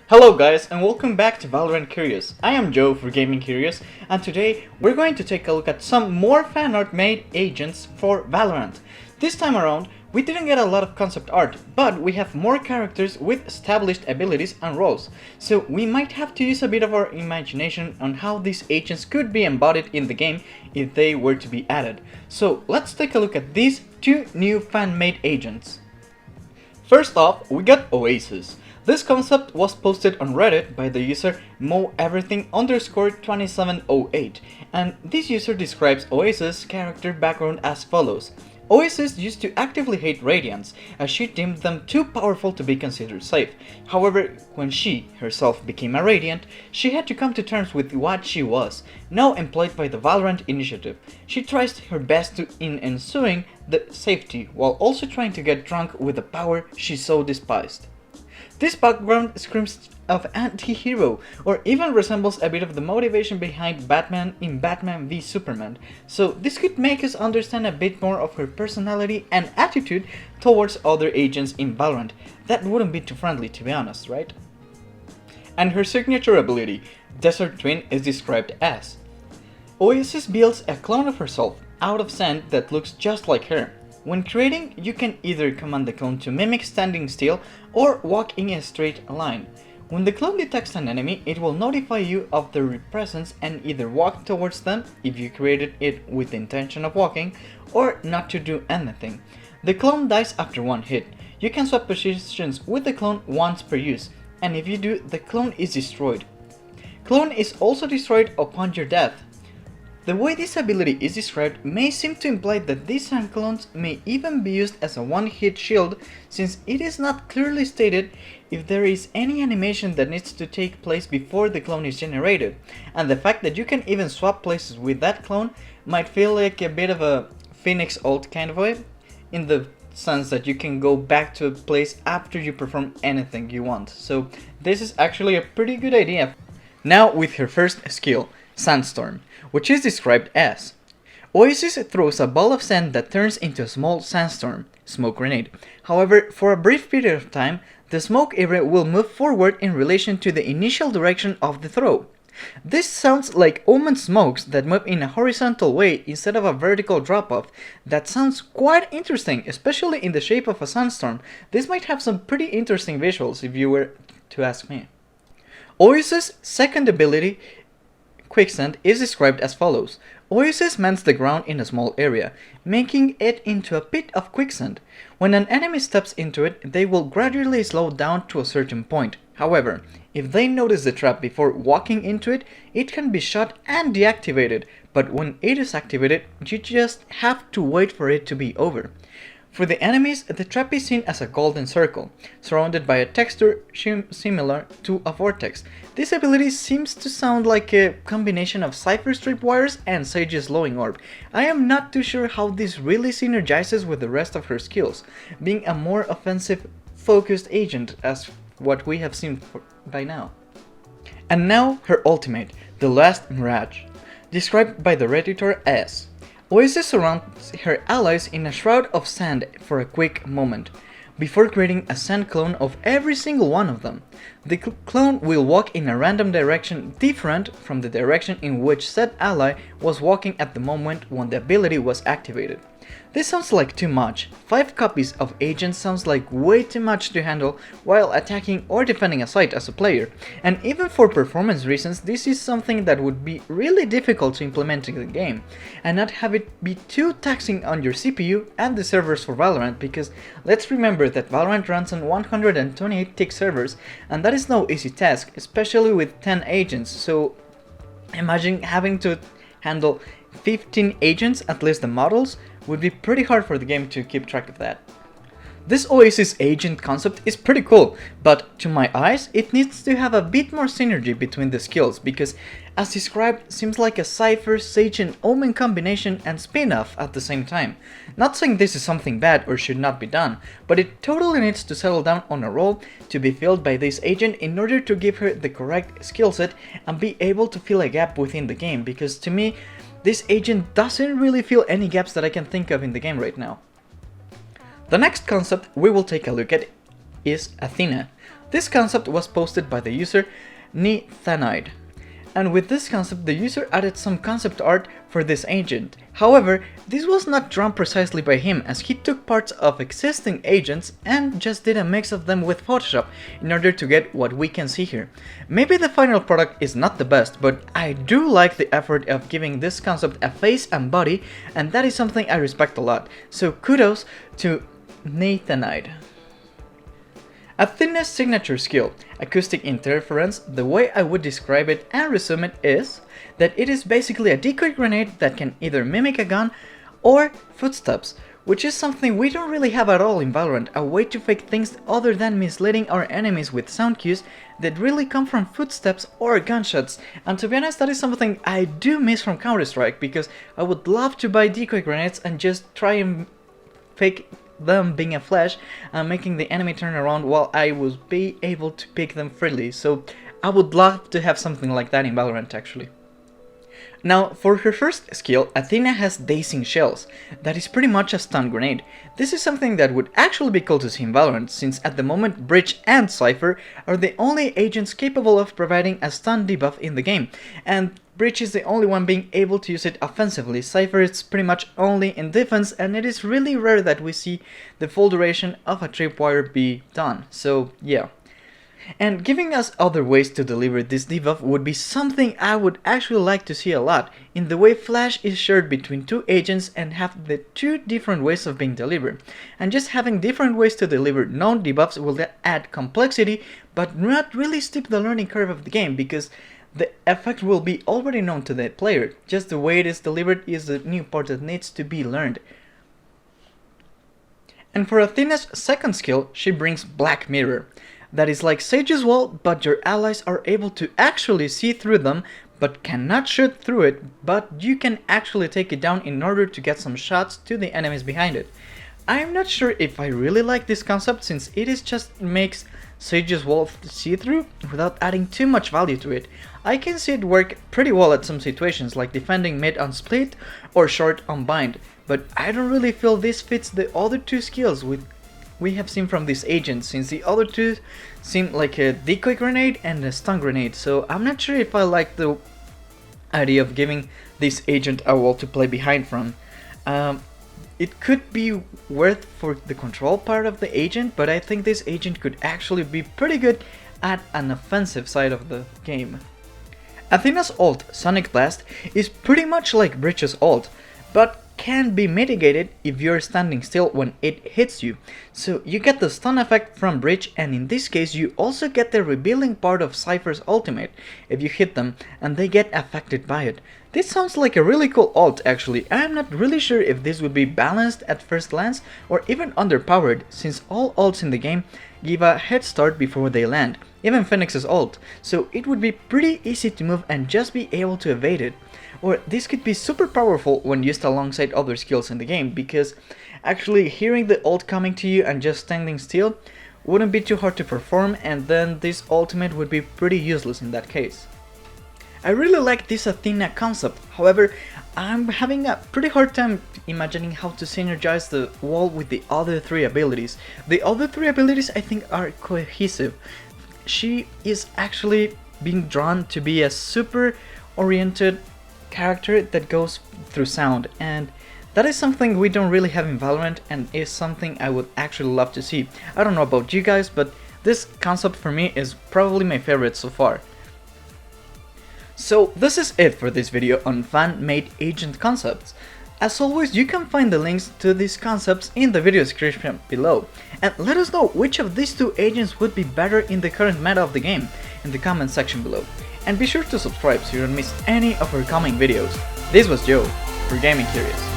Hello guys and welcome back to Valorant Curious. I am Joe for Gaming Curious and today we're going to take a look at some more fan art made agents for Valorant. This time around we didn't get a lot of concept art, but we have more characters with established abilities and roles, so we might have to use a bit of our imagination on how these agents could be embodied in the game if they were to be added. So let's take a look at these two new fan made agents. First off, we got Oasis. This concept was posted on Reddit by the user moeverything_2708, and this user describes Oasis' character background as follows. Oasis used to actively hate Radiants, as she deemed them too powerful to be considered safe. However, when she herself became a Radiant, she had to come to terms with what she was, now employed by the Valorant initiative. She tries her best in ensuing the safety, while also trying to get drunk with the power she so despised. This background screams of anti-hero, or even resembles a bit of the motivation behind Batman in Batman v Superman, so this could make us understand a bit more of her personality and attitude towards other agents in Valorant. That wouldn't be too friendly, to be honest, right? And her signature ability, Desert Twin, is described as: Oasis builds a clone of herself out of sand that looks just like her. When creating, you can either command the clone to mimic standing still or walk in a straight line. When the clone detects an enemy, it will notify you of their presence and either walk towards them if you created it with the intention of walking, or not to do anything. The clone dies after one hit. You can swap positions with the clone once per use, and if you do, the clone is destroyed. Clone is also destroyed upon your death. The way this ability is described may seem to imply that these sand clones may even be used as a one-hit shield, since it is not clearly stated if there is any animation that needs to take place before the clone is generated, and the fact that you can even swap places with that clone might feel like a bit of a Phoenix ult kind of way, in the sense that you can go back to a place after you perform anything you want. So this is actually a pretty good idea. Now with her first skill, Sandstorm, which is described as: Oasis throws a ball of sand that turns into a small sandstorm, smoke grenade. However, for a brief period of time, the smoke area will move forward in relation to the initial direction of the throw. This sounds like Omen smokes that move in a horizontal way instead of a vertical drop-off. That sounds quite interesting, especially in the shape of a sandstorm. This might have some pretty interesting visuals if you were to ask me. Oasis' second ability, Quicksand, is described as follows. Oasis mends the ground in a small area, making it into a pit of quicksand. When an enemy steps into it, they will gradually slow down to a certain point. However, if they notice the trap before walking into it, it can be shot and deactivated, but when it is activated, you just have to wait for it to be over. For the enemies, the trap is seen as a golden circle, surrounded by a texture similar to a vortex. This ability seems to sound like a combination of Cypher Strip Wires and Sage's Glowing Orb. I am not too sure how this really synergizes with the rest of her skills, being a more offensive, focused agent as what we have seen by now. And now her ultimate, the Last Mirage, described by the Redditor as: Oasis surrounds her allies in a shroud of sand for a quick moment, before creating a sand clone of every single one of them. The clone will walk in a random direction different from the direction in which said ally was walking at the moment when the ability was activated. This sounds like too much. 5 copies of agents sounds like way too much to handle while attacking or defending a site as a player, and even for performance reasons this is something that would be really difficult to implement in the game, and not have it be too taxing on your CPU and the servers for Valorant, because let's remember that Valorant runs on 128 tick servers, and that is no easy task, especially with 10 agents, so imagine having to handle 15 agents, at least the models, would be pretty hard for the game to keep track of that. This Oasis agent concept is pretty cool, but to my eyes it needs to have a bit more synergy between the skills, because as described seems like a Cypher, Sage and Omen combination and spin-off at the same time. Not saying this is something bad or should not be done, but it totally needs to settle down on a role to be filled by this agent in order to give her the correct skill set and be able to fill a gap within the game, because to me this agent doesn't really fill any gaps that I can think of in the game right now. The next concept we will take a look at is Athena. This concept was posted by the user Nithanide, and with this concept the user added some concept art for this agent. However, this was not drawn precisely by him, as he took parts of existing agents and just did a mix of them with Photoshop in order to get what we can see here. Maybe the final product is not the best, but I do like the effort of giving this concept a face and body, and that is something I respect a lot, so kudos to Nathanide. Athena's signature skill, acoustic interference, the way I would describe it and resume it is that it is basically a decoy grenade that can either mimic a gun or footsteps, which is something we don't really have at all in Valorant, a way to fake things other than misleading our enemies with sound cues that really come from footsteps or gunshots. And to be honest, that is something I do miss from Counter-Strike, because I would love to buy decoy grenades and just try and fake them being a flash and making the enemy turn around while I would be able to pick them freely. So I would love to have something like that in Valorant actually. Now, for her first skill, Athena has dazing shells. That is pretty much a stun grenade. This is something that would actually be cool to see in Valorant, since at the moment Breach and Cypher are the only agents capable of providing a stun debuff in the game, and Breach is the only one being able to use it offensively. Cypher is pretty much only in defense, and it is really rare that we see the full duration of a tripwire be done, so yeah. And giving us other ways to deliver this debuff would be something I would actually like to see a lot, in the way Flash is shared between two agents and have the two different ways of being delivered. And just having different ways to deliver known debuffs will add complexity, but not really steep the learning curve of the game, because the effect will be already known to the player. Just the way it is delivered is the new part that needs to be learned. And for Athena's second skill, she brings Black Mirror. That is like Sage's wall, but your allies are able to actually see through them, but cannot shoot through it, but you can actually take it down in order to get some shots to the enemies behind it. I'm not sure if I really like this concept, since it is just makes Sage's wall see-through without adding too much value to it. I can see it work pretty well at some situations, like defending mid on split or short on bind, but I don't really feel this fits the other two skills we have seen from this agent, since the other two seem like a decoy grenade and a stun grenade, so I'm not sure if I like the idea of giving this agent a wall to play behind from. It could be worth for the control part of the agent, but I think this agent could actually be pretty good at an offensive side of the game. Athena's ult, Sonic Blast, is pretty much like Breach's ult, but can be mitigated if you're standing still when it hits you. So you get the stun effect from Breach, and in this case you also get the revealing part of Cypher's ultimate if you hit them and they get affected by it. This sounds like a really cool ult actually. I'm not really sure if this would be balanced at first glance or even underpowered, since all ults in the game give a head start before they land, even Phoenix's ult, so it would be pretty easy to move and just be able to evade it. Or this could be super powerful when used alongside other skills in the game, because actually hearing the ult coming to you and just standing still wouldn't be too hard to perform, and then this ultimate would be pretty useless in that case. I really like this Athena concept, however I'm having a pretty hard time imagining how to synergize the wall with the other three abilities. The other three abilities I think are cohesive. She is actually being drawn to be a super oriented character that goes through sound, and that is something we don't really have in Valorant, and is something I would actually love to see. I don't know about you guys, but this concept for me is probably my favorite so far. So this is it for this video on fan-made agent concepts. As always, you can find the links to these concepts in the video description below, and let us know which of these two agents would be better in the current meta of the game in the comment section below. And be sure to subscribe so you don't miss any of our coming videos. This was Joe, for Gaming Curious.